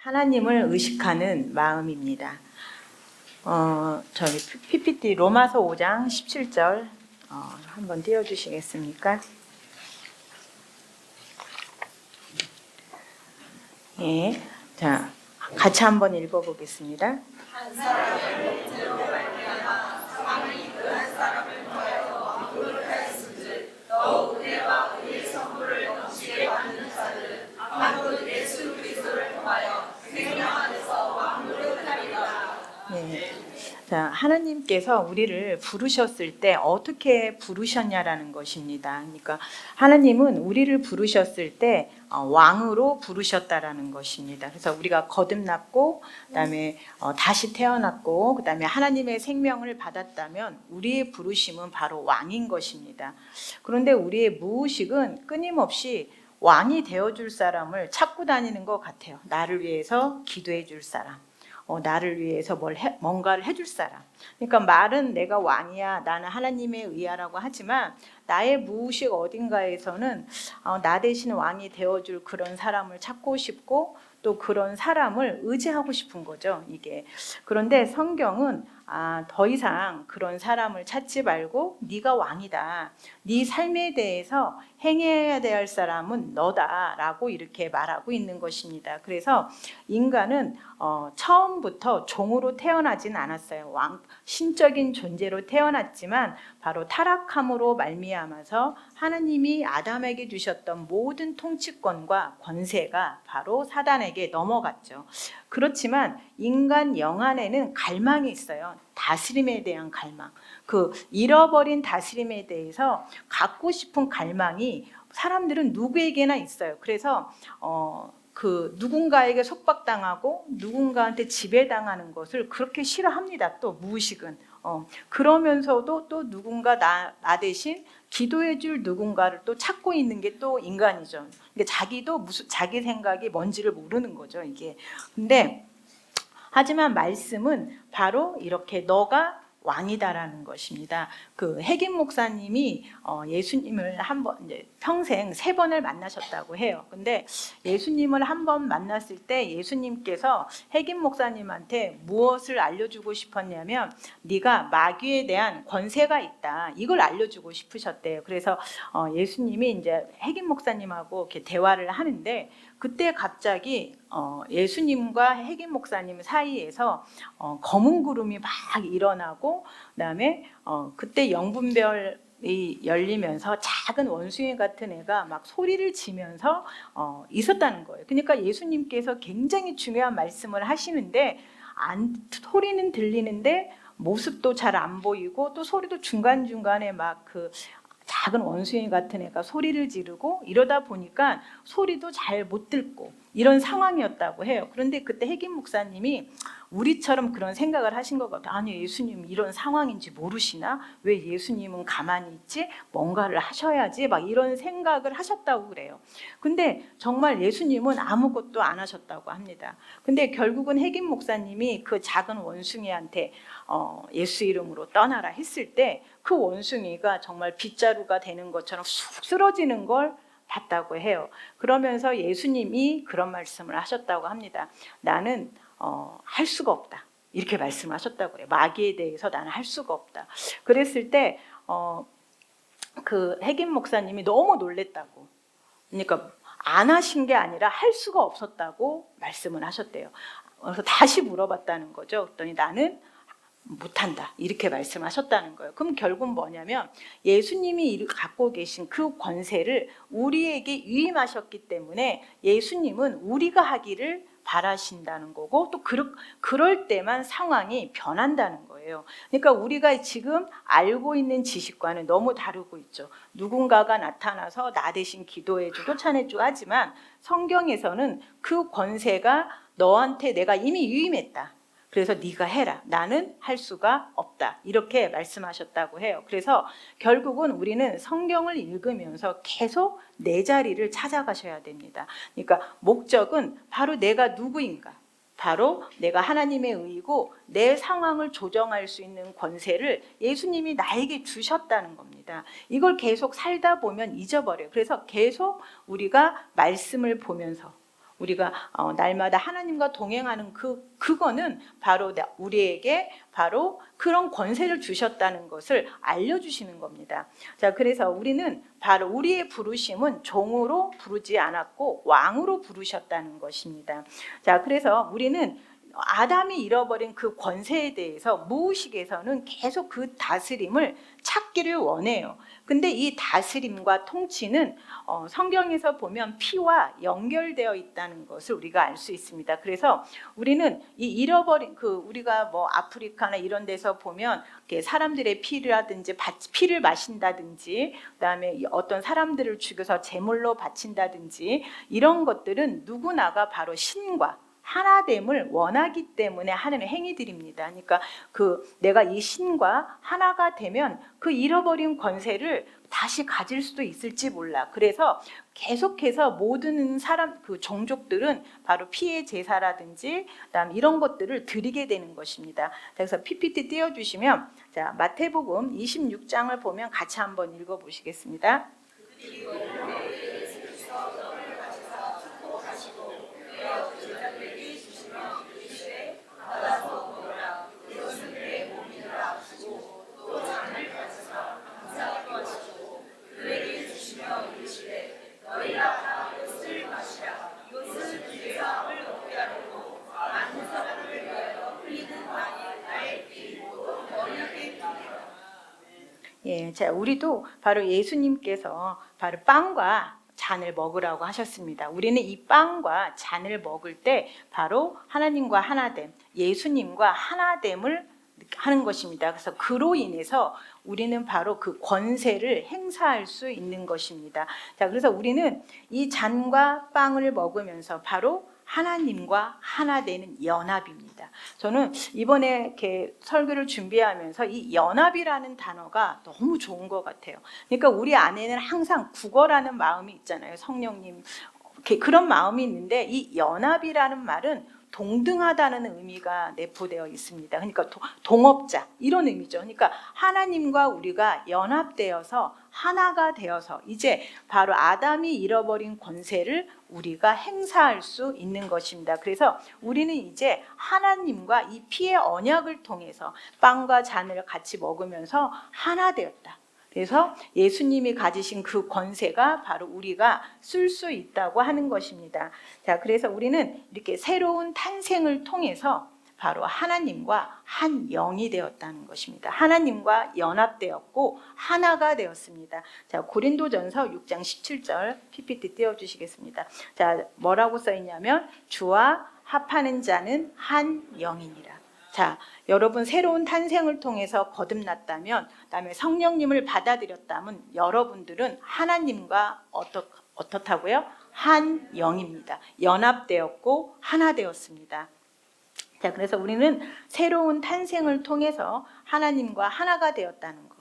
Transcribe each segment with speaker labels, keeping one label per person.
Speaker 1: 하나님을 의식하는 마음입니다. 저희 PPT 로마서 5장 17절 한번 띄워주시겠습니까? 예, 자, 같이 한번 읽어보겠습니다.
Speaker 2: 한 사람의 문제로 말미암아 사망이 그 한 사람을 통하여 왕국을 하였은즉 더욱 은혜와 의의 선물을 넘치게 받는 자들은 한분 예수 그리스도를 통하여 생명 안에서 왕국을 하리라.
Speaker 1: 네. 자, 하나님께서 우리를 부르셨을 때 어떻게 부르셨냐라는 것입니다. 그러니까 하나님은 우리를 부르셨을 때 왕으로 부르셨다라는 것입니다. 그래서 우리가 거듭났고, 그다음에 다시 태어났고, 그다음에 하나님의 생명을 받았다면 우리의 부르심은 바로 왕인 것입니다. 그런데 우리의 무의식은 끊임없이 왕이 되어줄 사람을 찾고 다니는 것 같아요. 나를 위해서 기도해 줄 사람. 나를 위해서 뭔가를 해줄 사람. 그러니까 말은 내가 왕이야, 나는 하나님의 의하라고 하지만 나의 무의식 어딘가에서는 나 대신 왕이 되어줄 그런 사람을 찾고 싶고 또 그런 사람을 의지하고 싶은 거죠, 이게. 그런데 성경은 더 이상 그런 사람을 찾지 말고 네가 왕이다. 네 삶에 대해서 행해야 될 사람은 너다라고 이렇게 말하고 있는 것입니다. 그래서 인간은 처음부터 종으로 태어나진 않았어요. 신적인 존재로 태어났지만 바로 타락함으로 말미암아서 하나님이 아담에게 주셨던 모든 통치권과 권세가 바로 사단에게 넘어갔죠. 그렇지만 인간 영 안에는 갈망이 있어요. 다스림에 대한 갈망. 그 잃어버린 다스림에 대해서 갖고 싶은 갈망이 사람들은 누구에게나 있어요. 그래서 그 누군가에게 속박당하고 누군가한테 지배당하는 것을 그렇게 싫어합니다. 또 무의식은. 그러면서도 또 누군가 나 대신 기도해 줄 누군가를 또 찾고 있는 게 또 인간이죠. 근데 자기도 자기 생각이 뭔지를 모르는 거죠, 이게. 근데 하지만 말씀은 바로 이렇게 너가 왕이다라는 것입니다. 그 핵임 목사님이 예수님을 평생 3번을 만나셨다고 해요. 근데 예수님을 한 번 만났을 때 예수님께서 핵임 목사님한테 무엇을 알려주고 싶었냐면 네가 마귀에 대한 권세가 있다. 이걸 알려주고 싶으셨대요. 그래서 예수님이 이제 핵임 목사님하고 이렇게 대화를 하는데 그때 갑자기 예수님과 핵임 목사님 사이에서 검은 구름이 막 일어나고 그다음에 그때 영분별이 열리면서 작은 원숭이 같은 애가 막 소리를 지면서 있었다는 거예요. 그러니까 예수님께서 굉장히 중요한 말씀을 하시는데 소리는 들리는데 모습도 잘 안 보이고 또 소리도 중간중간에 막 그 작은 원숭이 같은 애가 소리를 지르고 이러다 보니까 소리도 잘 못 듣고 이런 상황이었다고 해요. 그런데 그때 핵임 목사님이 우리처럼 그런 생각을 하신 것 같아요. 아니, 예수님 이런 상황인지 모르시나? 왜 예수님은 가만히 있지? 뭔가를 하셔야지 막 이런 생각을 하셨다고 그래요. 근데 정말 예수님은 아무것도 안 하셨다고 합니다. 근데 결국은 핵임 목사님이 그 작은 원숭이한테 예수 이름으로 떠나라 했을 때 그 원숭이가 정말 빗자루가 되는 것처럼 쑥 쓰러지는 걸 봤다고 해요. 그러면서 예수님이 그런 말씀을 하셨다고 합니다. 나는 할 수가 없다. 이렇게 말씀하셨다고 해요. 마귀에 대해서 나는 할 수가 없다. 그랬을 때 그 핵임 목사님이 너무 놀랬다고. 그러니까 안 하신 게 아니라 할 수가 없었다고 말씀을 하셨대요. 그래서 다시 물어봤다는 거죠. 그랬더니 나는 못한다. 이렇게 말씀하셨다는 거예요. 그럼 결국 뭐냐면 예수님이 갖고 계신 그 권세를 우리에게 위임하셨기 때문에 예수님은 우리가 하기를 바라신다는 거고 또 그럴 때만 상황이 변한다는 거예요. 그러니까 우리가 지금 알고 있는 지식과는 너무 다르고 있죠. 누군가가 나타나서 나 대신 기도해주고 쫓아내주고 하지만 성경에서는 그 권세가 너한테 내가 이미 위임했다. 그래서 네가 해라. 나는 할 수가 없다. 이렇게 말씀하셨다고 해요. 그래서 결국은 우리는 성경을 읽으면서 계속 내 자리를 찾아가셔야 됩니다. 그러니까 목적은 바로 내가 누구인가. 바로 내가 하나님의 의이고 내 상황을 조정할 수 있는 권세를 예수님이 나에게 주셨다는 겁니다. 이걸 계속 살다 보면 잊어버려요. 그래서 계속 우리가 말씀을 보면서 우리가 날마다 하나님과 동행하는 그거는 바로 우리에게 바로 그런 권세를 주셨다는 것을 알려주시는 겁니다. 자, 그래서 우리는 바로 우리의 부르심은 종으로 부르지 않았고 왕으로 부르셨다는 것입니다. 자, 그래서 우리는 아담이 잃어버린 그 권세에 대해서 무의식에서는 계속 그 다스림을 찾기를 원해요. 근데 이 다스림과 통치는 성경에서 보면 피와 연결되어 있다는 것을 우리가 알 수 있습니다. 그래서 우리는 이 잃어버린 우리가 뭐 아프리카나 이런 데서 보면 사람들의 피라든지 피를 마신다든지, 그다음에 어떤 사람들을 죽여서 제물로 바친다든지, 이런 것들은 누구나가 바로 신과 하나됨을 원하기 때문에 하는 행위들입니다. 그러니까 내가 이 신과 하나가 되면 그 잃어버린 권세를 다시 가질 수도 있을지 몰라. 그래서 계속해서 모든 종족들은 바로 피의 제사라든지 그다음 이런 것들을 드리게 되는 것입니다. 그래서 PPT 띄워주시면, 자, 마태복음 26장을 보면 같이 한번 읽어보시겠습니다. 예, 자, 우리도 바로 예수님께서 바로 빵과 잔을 먹으라고 하셨습니다. 우리는 이 빵과 잔을 먹을 때 바로 하나님과 하나됨, 예수님과 하나됨을 하는 것입니다. 그래서 그로 인해서 우리는 바로 그 권세를 행사할 수 있는 것입니다. 자, 그래서 우리는 이 잔과 빵을 먹으면서 바로 하나님과 하나 되는 연합입니다. 저는 이번에 이렇게 설교를 준비하면서 이 연합이라는 단어가 너무 좋은 것 같아요. 그러니까 우리 안에는 항상 구걸하는 마음이 있잖아요. 성령님, 그런 마음이 있는데 이 연합이라는 말은 동등하다는 의미가 내포되어 있습니다. 그러니까 동업자 이런 의미죠. 그러니까 하나님과 우리가 연합되어서 하나가 되어서 이제 바로 아담이 잃어버린 권세를 우리가 행사할 수 있는 것입니다. 그래서 우리는 이제 하나님과 이 피의 언약을 통해서 빵과 잔을 같이 먹으면서 하나 되었다. 그래서 예수님이 가지신 그 권세가 바로 우리가 쓸 수 있다고 하는 것입니다. 자, 그래서 우리는 이렇게 새로운 탄생을 통해서 바로 하나님과 한 영이 되었다는 것입니다. 하나님과 연합되었고 하나가 되었습니다. 자, 고린도전서 6장 17절 PPT 띄워주시겠습니다. 자, 뭐라고 써 있냐면 주와 합하는 자는 한 영이니라. 자, 여러분 새로운 탄생을 통해서 거듭났다면, 그다음에 성령님을 받아들였다면 여러분들은 하나님과 어떻다고요? 한 영입니다. 연합되었고 하나 되었습니다. 자, 그래서 우리는 새로운 탄생을 통해서 하나님과 하나가 되었다는 거,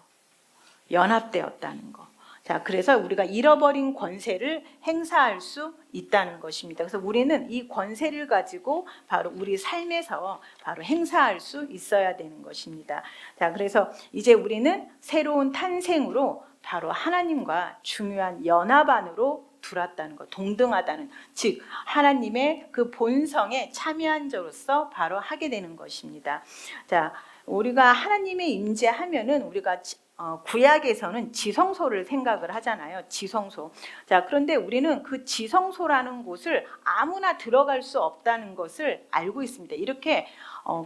Speaker 1: 연합되었다는 거. 자, 그래서 우리가 잃어버린 권세를 행사할 수 있다는 것입니다. 그래서 우리는 이 권세를 가지고 바로 우리 삶에서 바로 행사할 수 있어야 되는 것입니다. 자, 그래서 이제 우리는 새로운 탄생으로 바로 하나님과 중요한 연합 안으로 들어왔다는 것, 동등하다는, 즉 하나님의 그 본성에 참여한 자로서 바로 하게 되는 것입니다. 자, 우리가 하나님의 임재하면은 우리가 구약에서는 지성소를 생각을 하잖아요. 지성소. 자, 그런데 우리는 그 지성소라는 곳을 아무나 들어갈 수 없다는 것을 알고 있습니다. 이렇게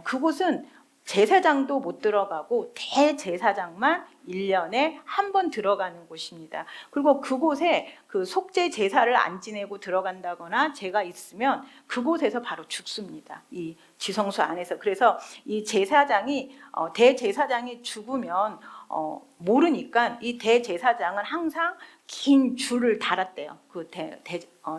Speaker 1: 그곳은 제사장도 못 들어가고 대제사장만 1년에 한 번 들어가는 곳입니다. 그리고 그곳에 그 속죄 제사를 안 지내고 들어간다거나 죄가 있으면 그곳에서 바로 죽습니다. 이 지성소 안에서. 그래서 이 제사장이 대제사장이 죽으면 모르니까 이 대제사장은 항상 긴 줄을 달았대요. 그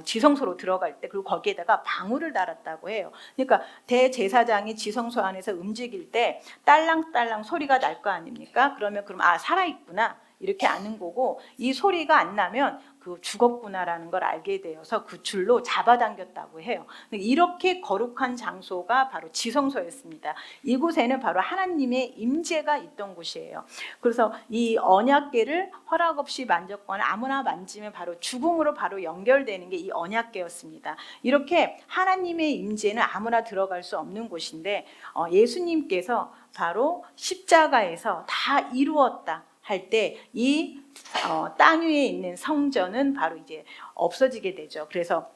Speaker 1: 지성소로 들어갈 때. 그리고 거기에다가 방울을 달았다고 해요. 그러니까 대제사장이 지성소 안에서 움직일 때 딸랑딸랑 소리가 날 거 아닙니까? 그럼 살아있구나 이렇게 아는 거고, 이 소리가 안 나면 그 죽었구나라는 걸 알게 되어서 그 줄로 잡아당겼다고 해요. 이렇게 거룩한 장소가 바로 지성소였습니다. 이곳에는 바로 하나님의 임재가 있던 곳이에요. 그래서 이 언약궤를 허락 없이 만졌거나 아무나 만지면 바로 죽음으로 바로 연결되는 게 이 언약궤였습니다. 이렇게 하나님의 임재는 아무나 들어갈 수 없는 곳인데 예수님께서 바로 십자가에서 다 이루었다 할 때 이 땅 위에 있는 성전은 바로 이제 없어지게 되죠. 그래서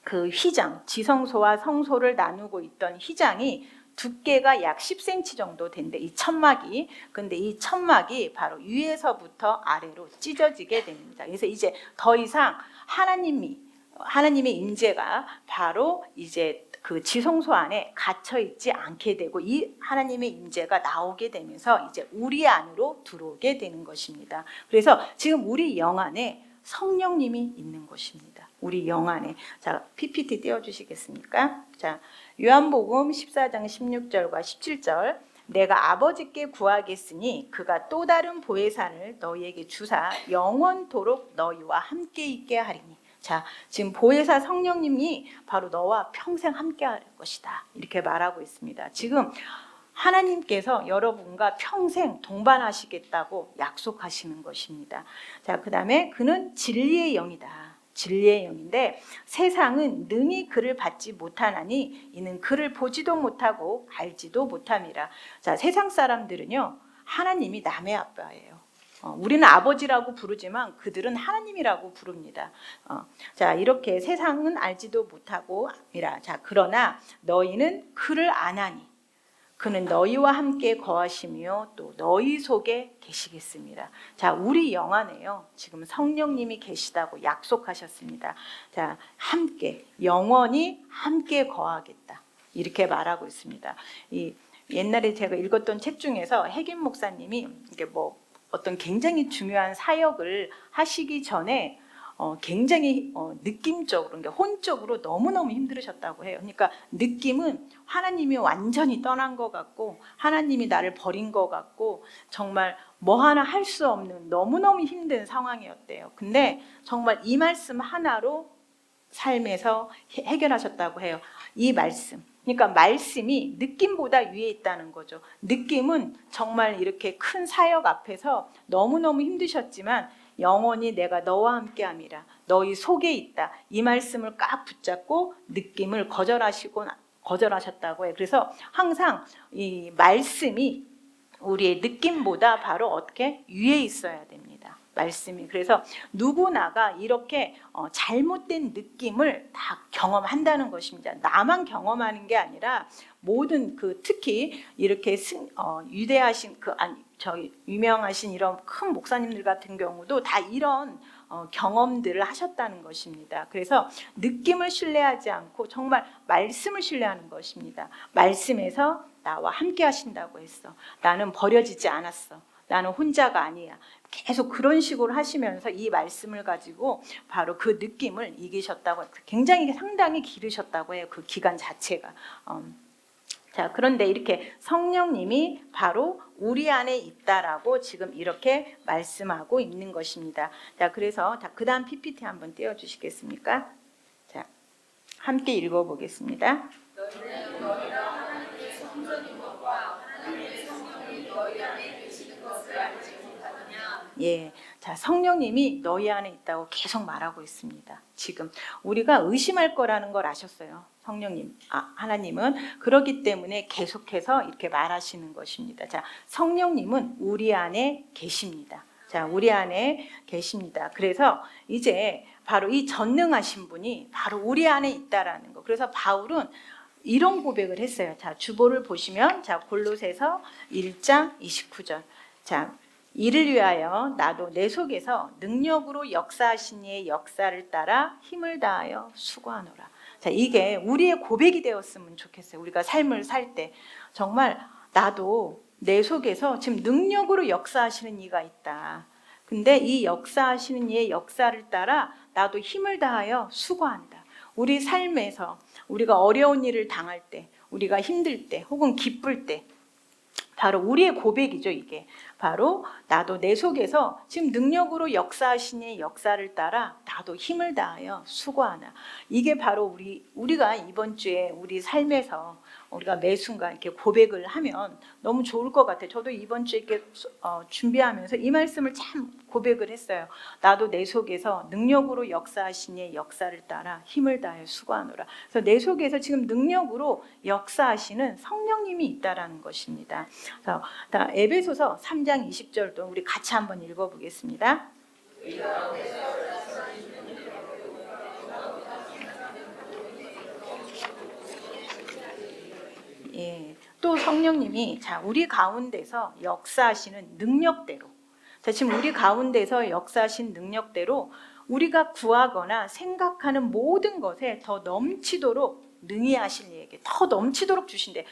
Speaker 1: 그 휘장, 지성소와 성소를 나누고 있던 휘장이 두께가 약 10cm 정도 된대, 이 천막이. 근데 이 천막이 바로 위에서부터 아래로 찢어지게 됩니다. 그래서 이제 더 이상 하나님의 임재가 바로 이제 그 지성소 안에 갇혀 있지 않게 되고 이 하나님의 임재가 나오게 되면서 이제 우리 안으로 들어오게 되는 것입니다. 그래서 지금 우리 영 안에 성령님이 있는 것입니다. 우리 영 안에. 자, PPT 띄워주시겠습니까? 자, 요한복음 14장 16절과 17절. 내가 아버지께 구하겠으니 그가 또 다른 보혜사를 너희에게 주사 영원토록 너희와 함께 있게 하리니. 자, 지금 보혜사 성령님이 바로 너와 평생 함께 할 것이다. 이렇게 말하고 있습니다. 지금 하나님께서 여러분과 평생 동반하시겠다고 약속하시는 것입니다. 자, 그 다음에 그는 진리의 영이다. 진리의 영인데 세상은 능히 그를 받지 못하나니 이는 그를 보지도 못하고 알지도 못함이라. 자, 세상 사람들은요, 하나님이 남의 아빠예요. 우리는 아버지라고 부르지만 그들은 하나님이라고 부릅니다. 자, 이렇게 세상은 알지도 못하고 이라. 자, 그러나 너희는 그를 아나니 그는 너희와 함께 거하시며 또 너희 속에 계시겠습니다. 자, 우리 영 안에요, 지금 성령님이 계시다고 약속하셨습니다. 자, 함께 영원히 함께 거하겠다 이렇게 말하고 있습니다. 이 옛날에 제가 읽었던 책 중에서 핵임 목사님이 이게 어떤 굉장히 중요한 사역을 하시기 전에 굉장히 느낌적으로, 그러니까 혼적으로 너무너무 힘들으셨다고 해요. 그러니까 느낌은 하나님이 완전히 떠난 것 같고 하나님이 나를 버린 것 같고 정말 뭐 하나 할 수 없는 너무너무 힘든 상황이었대요. 근데 정말 이 말씀 하나로 삶에서 해결하셨다고 해요. 이 말씀. 그러니까 말씀이 느낌보다 위에 있다는 거죠. 느낌은 정말 이렇게 큰 사역 앞에서 너무너무 힘드셨지만 영원히 내가 너와 함께함이라. 너희 속에 있다. 이 말씀을 꽉 붙잡고 느낌을 거절하셨다고 해요. 그래서 항상 이 말씀이 우리의 느낌보다 바로 어떻게 위에 있어야 됩니다. 말씀이. 그래서 누구나가 이렇게 잘못된 느낌을 다 경험한다는 것입니다. 나만 경험하는 게 아니라 모든 특히 이렇게 위대하신 유명하신 이런 큰 목사님들 같은 경우도 다 이런 경험들을 하셨다는 것입니다. 그래서 느낌을 신뢰하지 않고 정말 말씀을 신뢰하는 것입니다. 말씀에서 나와 함께 하신다고 했어. 나는 버려지지 않았어. 나는 혼자가 아니야. 계속 그런 식으로 하시면서 이 말씀을 가지고 바로 그 느낌을 이기셨다고, 굉장히 상당히 기르셨다고 해요. 그 기간 자체가. 자, 그런데 이렇게 성령님이 바로 우리 안에 있다라고 지금 이렇게 말씀하고 있는 것입니다. 자, 그래서 그 다음 PPT 한번 띄워주시겠습니까? 자, 함께 읽어보겠습니다.
Speaker 2: 너희는 너희가 하나님의 성전인 것과 하나님의 성령이 너희 안에 계시는 것을 알지 못하느냐.
Speaker 1: 예, 자, 성령님이 너희 안에 있다고 계속 말하고 있습니다. 지금 우리가 의심할 거라는 걸 아셨어요. 성령님, 하나님은. 그렇기 때문에 계속해서 이렇게 말하시는 것입니다. 자, 성령님은 우리 안에 계십니다. 자, 우리 안에 계십니다. 그래서 이제 바로 이 전능하신 분이 바로 우리 안에 있다라는 거. 그래서 바울은 이런 고백을 했어요. 자, 주보를 보시면 자, 골로새서 1장 29절. 자, 이를 위하여 나도 내 속에서 능력으로 역사하신 이의 역사를 따라 힘을 다하여 수고하노라. 자, 이게 우리의 고백이 되었으면 좋겠어요. 우리가 삶을 살 때 정말 나도 내 속에서 지금 능력으로 역사하시는 이가 있다. 근데 이 역사하시는 이의 역사를 따라 나도 힘을 다하여 수고한다. 우리 삶에서 우리가 어려운 일을 당할 때, 우리가 힘들 때, 혹은 기쁠 때 바로 우리의 고백이죠. 이게 바로 나도 내 속에서 지금 능력으로 역사하신 이의 역사를 따라 나도 힘을 다하여 수고하나. 이게 바로 우리가 이번 주에 우리 삶에서 우리가 매 순간 이렇게 고백을 하면 너무 좋을 것 같아요. 저도 이번 주에 이렇게 준비하면서 이 말씀을 참 고백을 했어요. 나도 내 속에서 능력으로 역사하신 이의 역사를 따라 힘을 다하여 수고하노라. 그래서 내 속에서 지금 능력으로 역사하시는 성령님이 있다라는 것입니다. 그래서 에베소서 3장 20절도 우리 같이 한번 읽어보겠습니다. 예, 또 성령님이 우리 가운데서 역사하시는 능력대로, 지금 우리 가운데서 역사하신 능력대로 우리가 구하거나 생각하는 모든 것에 더 넘치도록 능히 하실 이에게 더 넘치도록 주신대.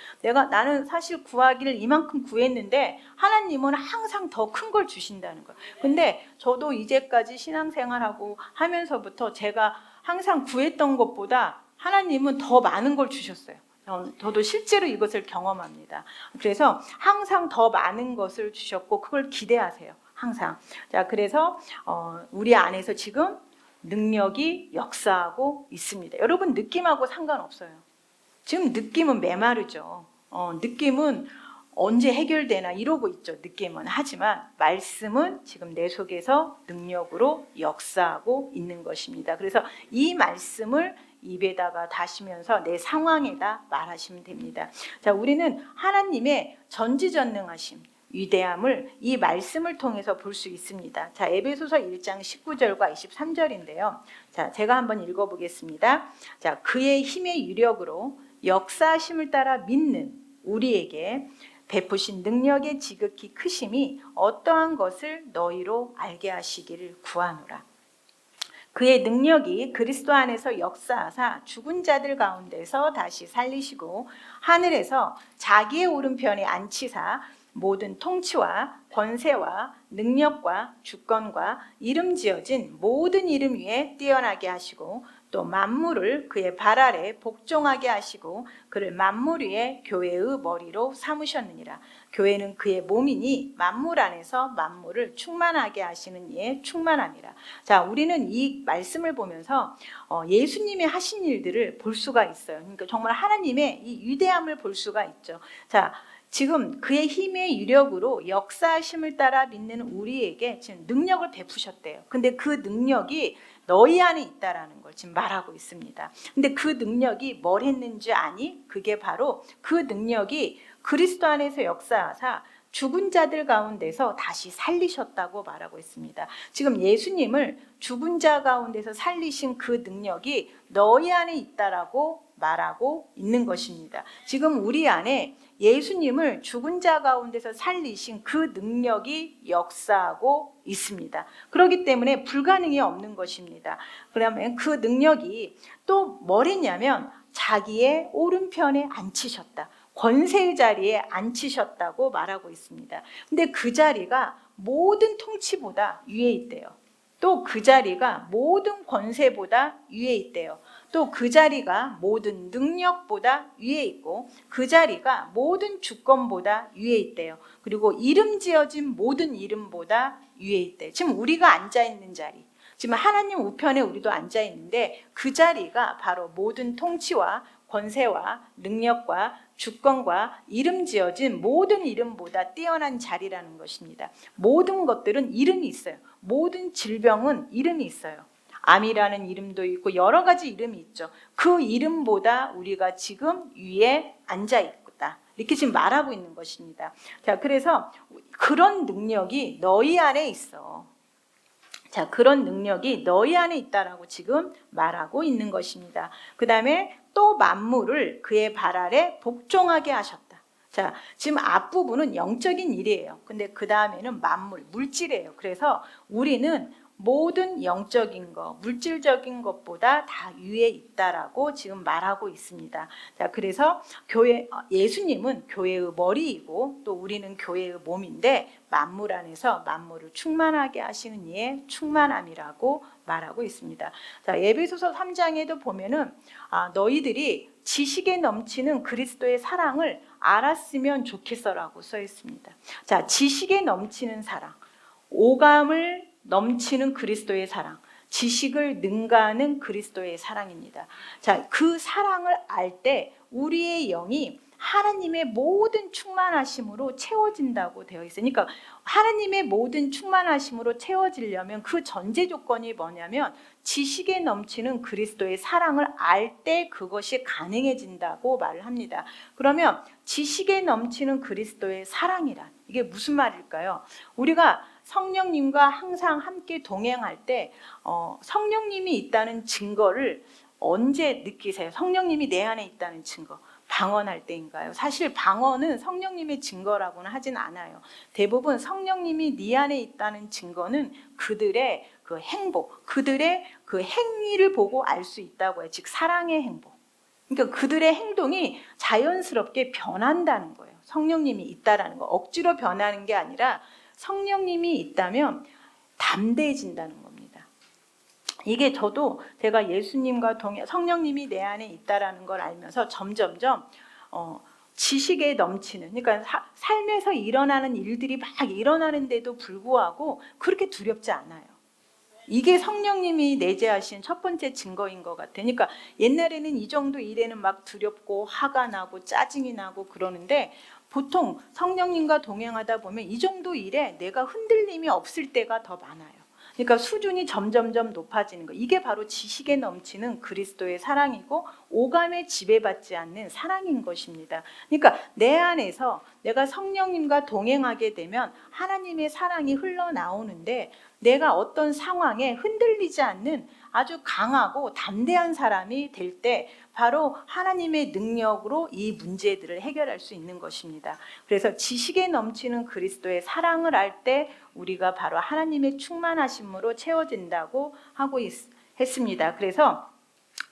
Speaker 1: 나는 사실 구하기를 이만큼 구했는데 하나님은 항상 더 큰 걸 주신다는 거예요. 근데 저도 이제까지 신앙생활하고 하면서부터 제가 항상 구했던 것보다 하나님은 더 많은 걸 주셨어요. 저도 실제로 이것을 경험합니다. 그래서 항상 더 많은 것을 주셨고 그걸 기대하세요. 항상. 그래서 우리 안에서 지금 능력이 역사하고 있습니다. 여러분 느낌하고 상관없어요. 지금 느낌은 메마르죠. 느낌은 언제 해결되나 이러고 있죠. 느낌은. 하지만 말씀은 지금 내 속에서 능력으로 역사하고 있는 것입니다. 그래서 이 말씀을 입에다가 다시면서 내 상황에다 말하시면 됩니다. 우리는 하나님의 전지전능하심, 위대함을 이 말씀을 통해서 볼 수 있습니다. 에베소서 1장 19절과 23절인데요. 제가 한번 읽어보겠습니다. 그의 힘의 유력으로 역사하심을 따라 믿는 우리에게 베푸신 능력의 지극히 크심이 어떠한 것을 너희로 알게 하시기를 구하노라. 그의 능력이 그리스도 안에서 역사하사 죽은 자들 가운데서 다시 살리시고 하늘에서 자기의 오른편에 앉히사 모든 통치와 권세와 능력과 주권과 이름 지어진 모든 이름 위에 뛰어나게 하시고 또 만물을 그의 발 아래 복종하게 하시고 그를 만물 위에 교회의 머리로 삼으셨느니라. 교회는 그의 몸이니 만물 안에서 만물을 충만하게 하시는 이의 충만함이라. 우리는 이 말씀을 보면서 예수님이 하신 일들을 볼 수가 있어요. 그러니까 정말 하나님의 이 위대함을 볼 수가 있죠. 지금 그의 힘의 유력으로 역사하심을 따라 믿는 우리에게 지금 능력을 베푸셨대요. 근데 그 능력이 너희 안에 있다라는 걸 지금 말하고 있습니다. 근데 그 능력이 뭘 했는지 아니? 그게 바로 그 능력이 그리스도 안에서 역사하사 죽은 자들 가운데서 다시 살리셨다고 말하고 있습니다. 지금 예수님을 죽은 자 가운데서 살리신 그 능력이 너희 안에 있다라고 말하고 있는 것입니다. 지금 우리 안에 예수님을 죽은 자 가운데서 살리신 그 능력이 역사하고 있습니다. 그렇기 때문에 불가능이 없는 것입니다. 그러면 그 능력이 또 뭘 했냐면 자기의 오른편에 앉히셨다. 권세의 자리에 앉히셨다고 말하고 있습니다. 근데 그 자리가 모든 통치보다 위에 있대요. 또 그 자리가 모든 권세보다 위에 있대요. 또 그 자리가 모든 능력보다 위에 있고 그 자리가 모든 주권보다 위에 있대요. 그리고 이름 지어진 모든 이름보다 위에 있대요. 지금 우리가 앉아있는 자리, 지금 하나님 우편에 우리도 앉아있는데 그 자리가 바로 모든 통치와 권세와 능력과 주권과 이름 지어진 모든 이름보다 뛰어난 자리라는 것입니다. 모든 것들은 이름이 있어요. 모든 질병은 이름이 있어요. 암이라는 이름도 있고 여러 가지 이름이 있죠. 그 이름보다 우리가 지금 위에 앉아 있다. 이렇게 지금 말하고 있는 것입니다. 그래서 그런 능력이 너희 안에 있어. 그런 능력이 너희 안에 있다라고 지금 말하고 있는 것입니다. 그 다음에 또 만물을 그의 발 아래 복종하게 하셨다. 지금 앞부분은 영적인 일이에요. 근데 그 다음에는 만물, 물질이에요. 그래서 우리는 모든 영적인 것, 물질적인 것보다 다 위에 있다라고 지금 말하고 있습니다. 그래서 예수님은 교회의 머리이고 또 우리는 교회의 몸인데 만물 안에서 만물을 충만하게 하시는 이의 충만함이라고 말하고 있습니다. 에베소서 3장에도 보면은 너희들이 지식에 넘치는 그리스도의 사랑을 알았으면 좋겠어라고 써 있습니다. 자, 지식에 넘치는 사랑, 오감을 넘치는 그리스도의 사랑, 지식을 능가하는 그리스도의 사랑입니다. 자, 그 사랑을 알 때 우리의 영이 하나님의 모든 충만하심으로 채워진다고 되어 있어요. 그러니까 하나님의 모든 충만하심으로 채워지려면 그 전제 조건이 뭐냐면 지식에 넘치는 그리스도의 사랑을 알 때 그것이 가능해진다고 말을 합니다. 그러면 지식에 넘치는 그리스도의 사랑이란 이게 무슨 말일까요? 우리가 성령님과 항상 함께 동행할 때 성령님이 있다는 증거를 언제 느끼세요? 성령님이 내 안에 있다는 증거. 방언할 때인가요? 사실 방언은 성령님의 증거라고는 하진 않아요. 대부분 성령님이 네 안에 있다는 증거는 그들의 그 행복, 그들의 그 행위를 보고 알 수 있다고 해요. 즉 사랑의 행복. 그러니까 그들의 행동이 자연스럽게 변한다는 거예요. 성령님이 있다라는 거. 억지로 변하는 게 아니라 성령님이 있다면 담대해진다는 겁니다. 이게 저도 제가 예수님과 성령님이 내 안에 있다라는 걸 알면서 점점점 지식에 넘치는, 그러니까 삶에서 일어나는 일들이 막 일어나는데도 불구하고 그렇게 두렵지 않아요. 이게 성령님이 내재하신 첫 번째 증거인 것 같아요. 그러니까 옛날에는 이 정도 일에는 막 두렵고 화가 나고 짜증이 나고 그러는데 보통 성령님과 동행하다 보면 이 정도 일에 내가 흔들림이 없을 때가 더 많아요. 그러니까 수준이 점점점 높아지는 거. 이게 바로 지식에 넘치는 그리스도의 사랑이고 오감에 지배받지 않는 사랑인 것입니다. 그러니까 내 안에서 내가 성령님과 동행하게 되면 하나님의 사랑이 흘러나오는데 내가 어떤 상황에 흔들리지 않는 아주 강하고 담대한 사람이 될 때 바로 하나님의 능력으로 이 문제들을 해결할 수 있는 것입니다. 그래서 지식에 넘치는 그리스도의 사랑을 알 때 우리가 바로 하나님의 충만하심으로 채워진다고 하고 했습니다. 그래서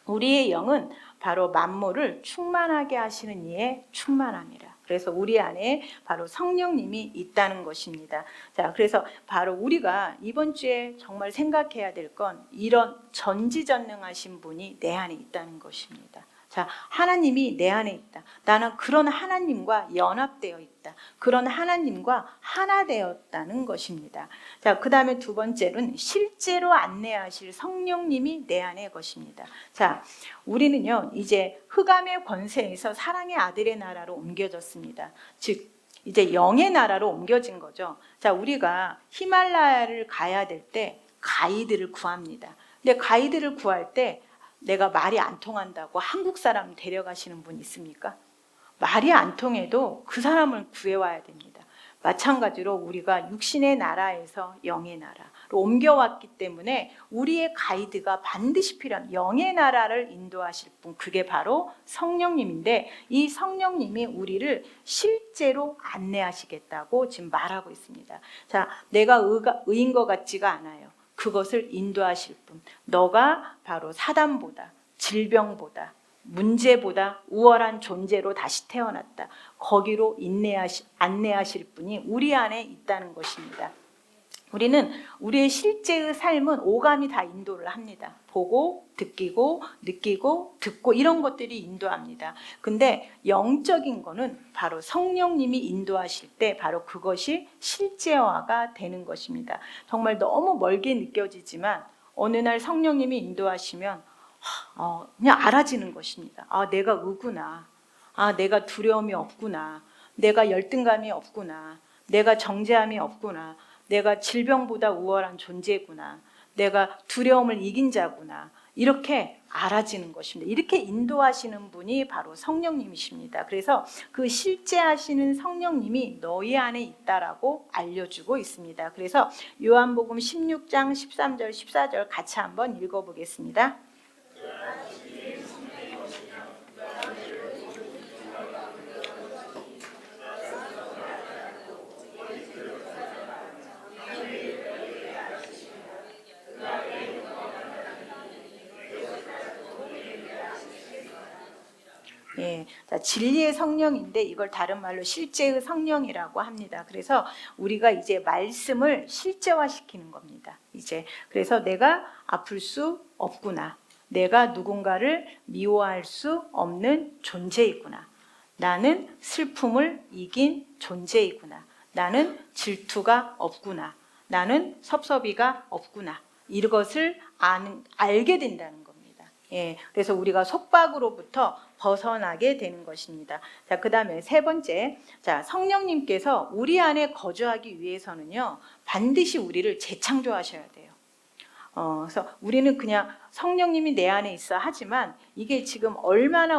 Speaker 1: 우리의 영은 바로 만물을 충만하게 하시는 이의 충만함이라. 그래서 우리 안에 바로 성령님이 있다는 것입니다. 자, 그래서 바로 우리가 이번 주에 정말 생각해야 될 건 이런 전지전능하신 분이 내 안에 있다는 것입니다. 자, 하나님이 내 안에 있다. 나는 그런 하나님과 연합되어 있다. 그런 하나님과 하나 되었다는 것입니다. 자, 그 다음에 두 번째로는 실제로 안내하실 성령님이 내 안의 것입니다. 자, 우리는요 이제 흑암의 권세에서 사랑의 아들의 나라로 옮겨졌습니다. 즉 이제 영의 나라로 옮겨진 거죠. 자, 우리가 히말라야를 가야 될 때 가이드를 구합니다. 근데 가이드를 구할 때 내가 말이 안 통한다고 한국 사람 데려가시는 분 있습니까? 말이 안 통해도 그 사람을 구해와야 됩니다. 마찬가지로 우리가 육신의 나라에서 영의 나라로 옮겨왔기 때문에 우리의 가이드가 반드시 필요한 영의 나라를 인도하실 분, 그게 바로 성령님인데 이 성령님이 우리를 실제로 안내하시겠다고 지금 말하고 있습니다. 자, 내가 의인 것 같지가 않아요. 그것을 인도하실 분, 너가 바로 사단보다 질병보다 문제보다 우월한 존재로 다시 태어났다. 거기로 안내하실 분이 우리 안에 있다는 것입니다. 우리는 우리의 실제의 삶은 오감이 다 인도를 합니다. 보고, 느끼고, 듣고 이런 것들이 인도합니다. 근데 영적인 거는 바로 성령님이 인도하실 때 바로 그것이 실제화가 되는 것입니다. 정말 너무 멀게 느껴지지만 어느 날 성령님이 인도하시면 그냥 알아지는 것입니다. 아, 내가 의구나. 아, 내가 두려움이 없구나. 내가 열등감이 없구나. 내가 정죄함이 없구나. 내가 질병보다 우월한 존재구나. 내가 두려움을 이긴 자구나. 이렇게 알아지는 것입니다. 이렇게 인도하시는 분이 바로 성령님이십니다. 그래서 그 실제하시는 성령님이 너희 안에 있다라고 알려주고 있습니다. 그래서 요한복음 16장 13절 14절 같이 한번 읽어보겠습니다. 예, 자, 진리의 성령인데 이걸 다른 말로 실제의 성령이라고 합니다. 그래서 우리가 이제 말씀을 실제화시키는 겁니다. 이제 그래서 내가 아플 수 없구나. 내가 누군가를 미워할 수 없는 존재이구나. 나는 슬픔을 이긴 존재이구나. 나는 질투가 없구나. 나는 섭섭이가 없구나. 이것을 알게 된다는 겁니다. 예, 그래서 우리가 속박으로부터 벗어나게 되는 것입니다. 자, 그 다음에 세 번째, 자, 성령님께서 우리 안에 거주하기 위해서는요, 반드시 우리를 재창조하셔야 돼요. 그래서 우리는 그냥 성령님이 내 안에 있어 하지만 이게 지금 얼마나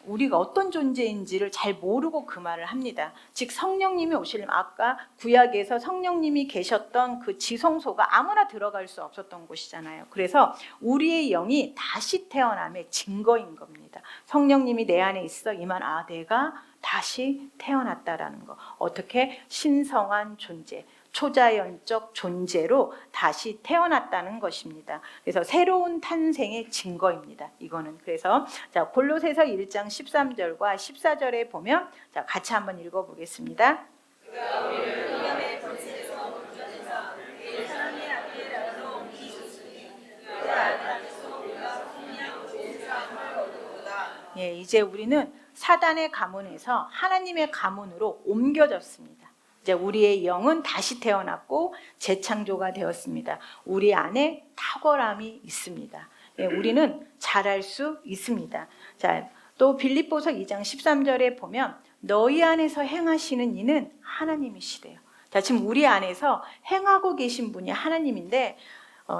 Speaker 1: 우리가 어떤 존재인지를 잘 모르고 그 말을 합니다. 즉 성령님이 오시려면 아까 구약에서 성령님이 계셨던 그 지성소가 아무나 들어갈 수 없었던 곳이잖아요. 그래서 우리의 영이 다시 태어남의 증거인 겁니다. 성령님이 내 안에 있어 이만 내가 다시 태어났다라는 거. 어떻게? 신성한 존재. 초자연적 존재로 다시 태어났다는 것입니다. 그래서 새로운 탄생의 증거입니다. 이거는 그래서 자 골로새서 1장 13절과 14절에 보면 자 같이 한번 읽어보겠습니다. 예, 이제 우리는 사단의 가문에서 하나님의 가문으로 옮겨졌습니다. 이제 우리의 영은 다시 태어났고 재창조가 되었습니다. 우리 안에 탁월함이 있습니다. 예, 우리는 잘할 수 있습니다. 자, 또 빌립보서 2장 13절에 보면 너희 안에서 행하시는 이는 하나님이시래요. 자, 지금 우리 안에서 행하고 계신 분이 하나님인데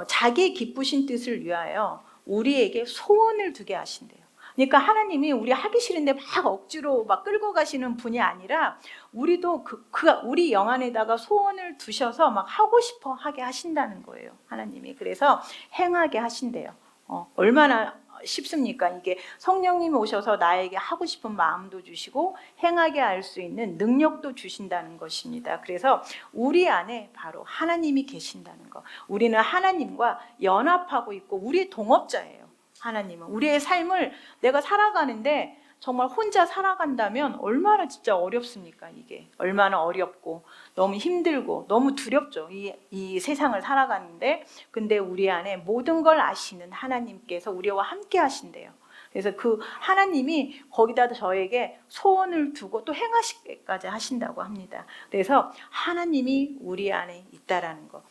Speaker 1: 자기 기쁘신 뜻을 위하여 우리에게 소원을 두게 하신대요. 그러니까 하나님이 우리 하기 싫은데 막 억지로 막 끌고 가시는 분이 아니라 우리도 우리 영 안에다가 소원을 두셔서 막 하고 싶어 하게 하신다는 거예요. 하나님이. 그래서 행하게 하신대요. 얼마나 쉽습니까? 이게 성령님이 오셔서 나에게 하고 싶은 마음도 주시고 행하게 할 수 있는 능력도 주신다는 것입니다. 그래서 우리 안에 바로 하나님이 계신다는 거. 우리는 하나님과 연합하고 있고 우리의 동업자예요. 하나님은 우리의 삶을 내가 살아가는데 정말 혼자 살아간다면 얼마나 진짜 어렵습니까? 이게 얼마나 어렵고 너무 힘들고 너무 두렵죠. 이 세상을 살아가는데 근데 우리 안에 모든 걸 아시는 하나님께서 우리와 함께 하신대요. 그래서 그 하나님이 거기다 저에게 소원을 두고 또 행하시기까지 하신다고 합니다. 그래서 하나님이 우리 안에 있다라는 거.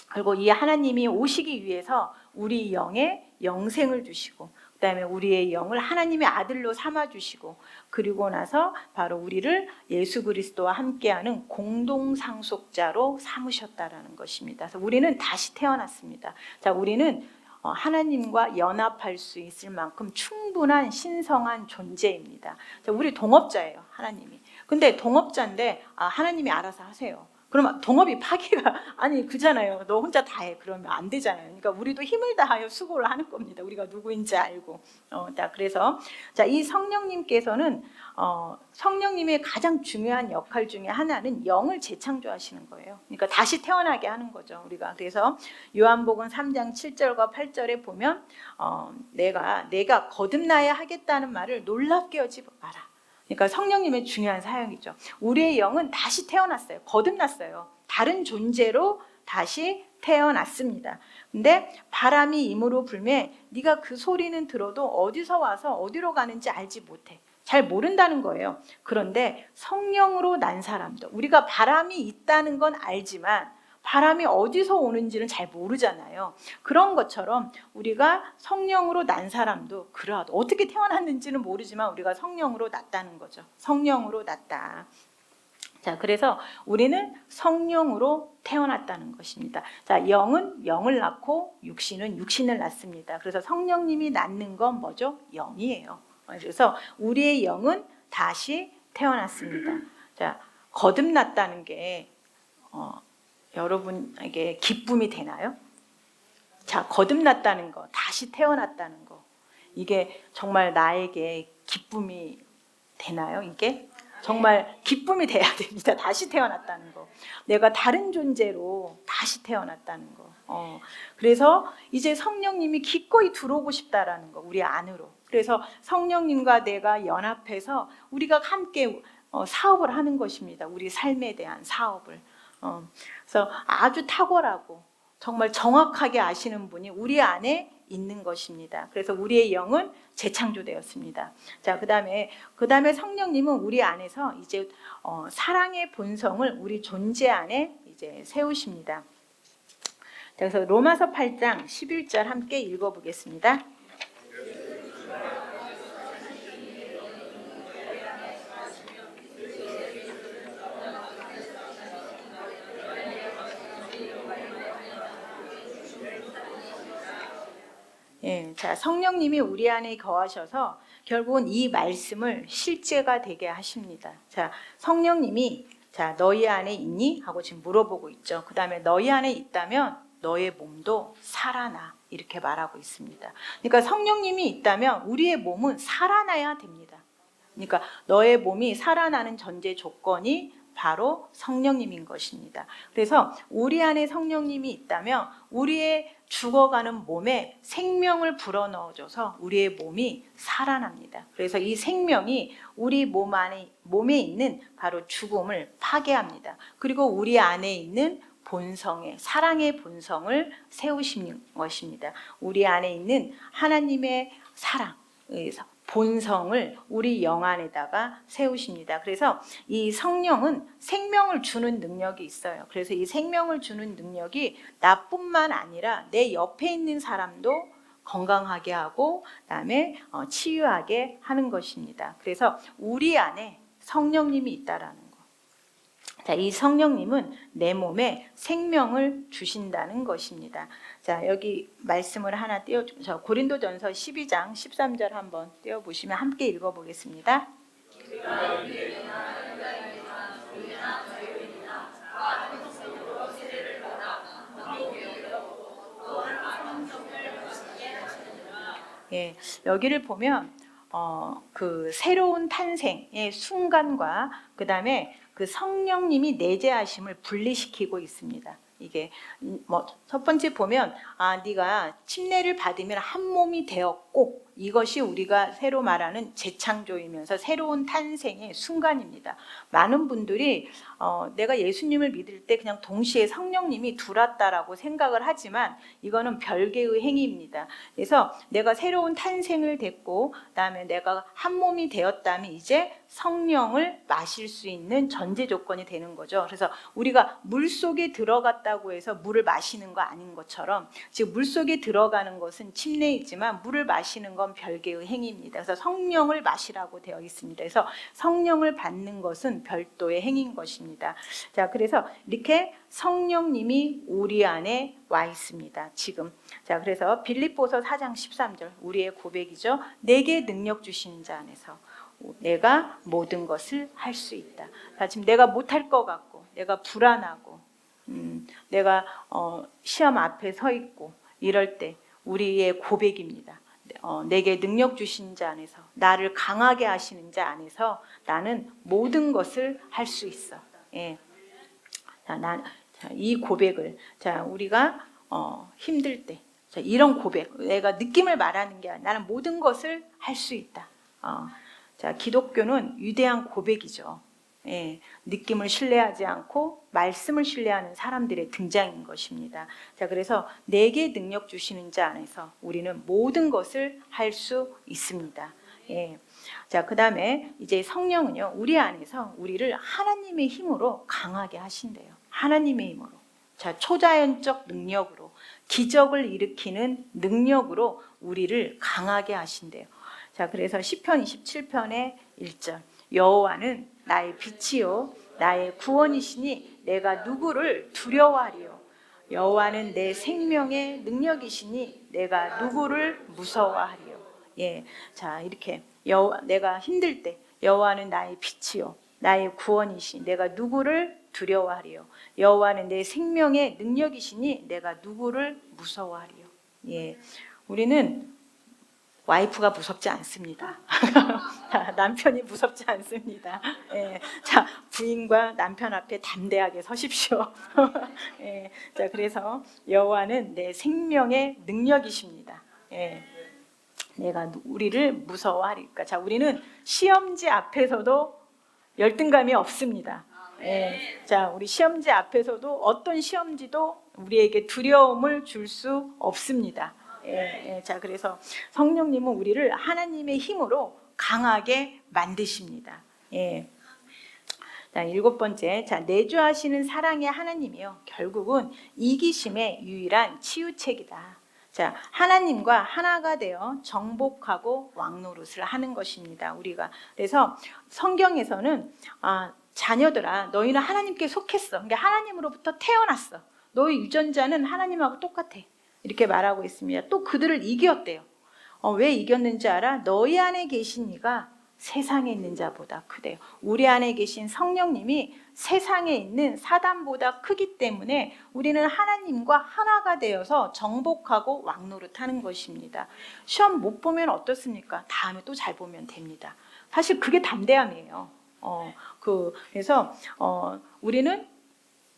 Speaker 1: 그리고 이 하나님이 오시기 위해서 우리 영에 영생을 주시고 그다음에 우리의 영을 하나님의 아들로 삼아주시고 그리고 나서 바로 우리를 예수 그리스도와 함께하는 공동 상속자로 삼으셨다라는 것입니다. 그래서 우리는 다시 태어났습니다. 자, 우리는 하나님과 연합할 수 있을 만큼 충분한 신성한 존재입니다. 자, 우리 동업자예요, 하나님이. 근데 동업자인데 하나님이 알아서 하세요. 그러면 동업이 파기가 아니 그잖아요. 너 혼자 다 해. 그러면 안 되잖아요. 그러니까 우리도 힘을 다하여 수고를 하는 겁니다. 우리가 누구인지 알고. 자, 그래서 자, 이 성령님께서는 성령님의 가장 중요한 역할 중에 하나는 영을 재창조하시는 거예요. 그러니까 다시 태어나게 하는 거죠. 우리가 그래서 요한복음 3장 7절과 8절에 보면 내가 거듭나야 하겠다는 말을 놀랍게 여기지 마라. 그러니까 성령님의 중요한 사역이죠. 우리의 영은 다시 태어났어요. 거듭났어요. 다른 존재로 다시 태어났습니다. 근데 바람이 임으로 불매 네가 그 소리는 들어도 어디서 와서 어디로 가는지 알지 못해. 잘 모른다는 거예요. 그런데 성령으로 난 사람도 우리가 바람이 있다는 건 알지만 바람이 어디서 오는지는 잘 모르잖아요. 그런 것처럼 우리가 성령으로 난 사람도 그러하도 어떻게 태어났는지는 모르지만 우리가 성령으로 났다는 거죠. 성령으로 났다. 자, 그래서 우리는 성령으로 태어났다는 것입니다. 자, 영은 영을 낳고 육신은 육신을 낳습니다. 그래서 성령님이 낳는 건 뭐죠? 영이에요. 그래서 우리의 영은 다시 태어났습니다. 자, 거듭났다는 게 여러분에게 기쁨이 되나요? 자, 거듭났다는 거, 다시 태어났다는 거, 이게 정말 나에게 기쁨이 되나요? 이게 정말 기쁨이 돼야 됩니다. 다시 태어났다는 거, 내가 다른 존재로 다시 태어났다는 거. 그래서 이제 성령님이 기꺼이 들어오고 싶다라는 거, 우리 안으로. 그래서 성령님과 내가 연합해서 우리가 함께 사업을 하는 것입니다. 우리 삶에 대한 사업을. 그래서 아주 탁월하고 정말 정확하게 아시는 분이 우리 안에 있는 것입니다. 그래서 우리의 영은 재창조되었습니다. 자, 그다음에 성령님은 우리 안에서 이제 사랑의 본성을 우리 존재 안에 이제 세우십니다. 자, 그래서 로마서 8장 11절 함께 읽어보겠습니다. 예, 자, 성령님이 우리 안에 거하셔서 결국은 이 말씀을 실제가 되게 하십니다. 자, 성령님이 자, 너희 안에 있니? 하고 지금 물어보고 있죠. 그 다음에 너희 안에 있다면 너의 몸도 살아나. 이렇게 말하고 있습니다. 그러니까 성령님이 있다면 우리의 몸은 살아나야 됩니다. 그러니까 너의 몸이 살아나는 전제 조건이 바로 성령님인 것입니다. 그래서 우리 안에 성령님이 있다면 우리의 죽어가는 몸에 생명을 불어넣어줘서 우리의 몸이 살아납니다. 그래서 이 생명이 우리 몸에 있는 바로 죽음을 파괴합니다. 그리고 우리 안에 있는 본성의 사랑의 본성을 세우시는 것입니다. 우리 안에 있는 하나님의 사랑, 본성을 우리 영 안에다가 세우십니다. 그래서 이 성령은 생명을 주는 능력이 있어요. 그래서 이 생명을 주는 능력이 나뿐만 아니라 내 옆에 있는 사람도 건강하게 하고 그다음에 치유하게 하는 것입니다. 그래서 우리 안에 성령님이 있다라는 거. 자, 이 성령님은 내 몸에 생명을 주신다는 것입니다. 자, 여기 말씀을 하나 띄워주죠. 고린도전서 12장 13절 한번 띄워보시면 함께 읽어보겠습니다. 예, 여기를 보면 그 새로운 탄생의 순간과 그 다음에 그 성령님이 내재하심을 분리시키고 있습니다. 이게 뭐 첫 번째 보면 네가 침례를 받으면 한 몸이 되었고 이것이 우리가 새로 말하는 재창조이면서 새로운 탄생의 순간입니다. 많은 분들이 내가 예수님을 믿을 때 그냥 동시에 성령님이 들어왔다라고 생각을 하지만 이거는 별개의 행위입니다. 그래서 내가 새로운 탄생을 됐고 그다음에 내가 한 몸이 되었다면 이제 성령을 마실 수 있는 전제 조건이 되는 거죠. 그래서 우리가 물속에 들어갔다고 해서 물을 마시는 거 아닌 것처럼 즉 물속에 들어가는 것은 침례이지만 물을 마시는 건 별개의 행위입니다. 그래서 성령을 마시라고 되어 있습니다. 그래서 성령을 받는 것은 별도의 행위인 것입니다. 자, 그래서 이렇게 성령님이 우리 안에 와 있습니다. 지금. 자, 그래서 빌립보서 4장 13절 우리의 고백이죠. 내게 능력 주시는 자 안에서 내가 모든 것을 할 수 있다. 자, 지금 내가 못할 것 같고 내가 불안하고 내가 시험 앞에 서 있고 이럴 때 우리의 고백입니다. 내게 능력 주신 자 안에서 나를 강하게 하시는 자 안에서 나는 모든 것을 할 수 있어. 예. 이 고백을 우리가 힘들 때 이런 고백 내가 느낌을 말하는 게 아니라 나는 모든 것을 할 수 있다. 기독교는 위대한 고백이죠. 예, 느낌을 신뢰하지 않고 말씀을 신뢰하는 사람들의 등장인 것입니다. 자, 그래서 내게 능력 주시는 자 안에서 우리는 모든 것을 할 수 있습니다. 예. 자, 그다음에 이제 성령은요, 우리 안에서 우리를 하나님의 힘으로 강하게 하신대요. 하나님의 힘으로. 자, 초자연적 능력으로, 기적을 일으키는 능력으로 우리를 강하게 하신대요. 자, 그래서 시편 27편의 1절. 여호와는 나의 빛이요 나의 구원이시니 내가 누구를 두려워하리요. 여호와는 내 생명의 능력이시니 내가 누구를 무서워하리요. 예, 자, 이렇게 내가 힘들 때 여호와는 나의 빛이요 나의 구원이시니 내가 누구를 두려워하리요. 여호와는 내 생명의 능력이시니 내가 누구를 무서워하리요. 예, 우리는 와이프가 무섭지 않습니다. 남편이 무섭지 않습니다. 예, 자, 부인과 남편 앞에 담대하게 서십시오. 예, 자, 그래서 여호와는 내 생명의 능력이십니다. 예, 내가 우리를 무서워하리까. 자, 우리는 시험지 앞에서도 열등감이 없습니다. 예, 자, 우리 시험지 앞에서도 어떤 시험지도 우리에게 두려움을 줄 수 없습니다. 자, 그래서 성령님은 우리를 하나님의 힘으로 강하게 만드십니다. 자, 7번째. 자, 내주하시는 사랑의 하나님이요. 결국은 이기심의 유일한 치유책이다. 자, 하나님과 하나가 되어 정복하고 왕노릇을 하는 것입니다. 우리가. 그래서 성경에서는 자녀들아, 너희는 하나님께 속했어. 그러니까 하나님으로부터 태어났어. 너희 유전자는 하나님하고 똑같아. 이렇게 말하고 있습니다. 또 그들을 이겼대요. 왜 이겼는지 알아? 너희 안에 계신 이가 세상에 있는 자보다 크대요. 우리 안에 계신 성령님이 세상에 있는 사단보다 크기 때문에 우리는 하나님과 하나가 되어서 정복하고 왕노릇하는 것입니다. 시험 못 보면 어떻습니까? 다음에 또 잘 보면 됩니다. 사실 그게 담대함이에요. 그래서 우리는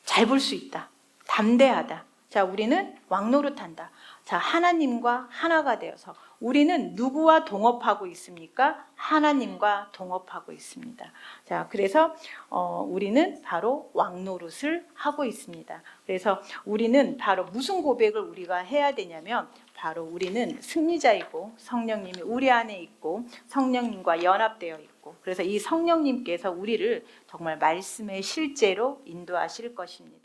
Speaker 1: 잘 볼 수 있다. 담대하다. 자, 우리는 왕노릇한다. 자, 하나님과 하나가 되어서 우리는 누구와 동업하고 있습니까? 하나님과 동업하고 있습니다. 자, 그래서 우리는 바로 왕노릇을 하고 있습니다. 그래서 우리는 바로 무슨 고백을 우리가 해야 되냐면 바로 우리는 승리자이고 성령님이 우리 안에 있고 성령님과 연합되어 있고 그래서 이 성령님께서 우리를 정말 말씀의 실제로 인도하실 것입니다.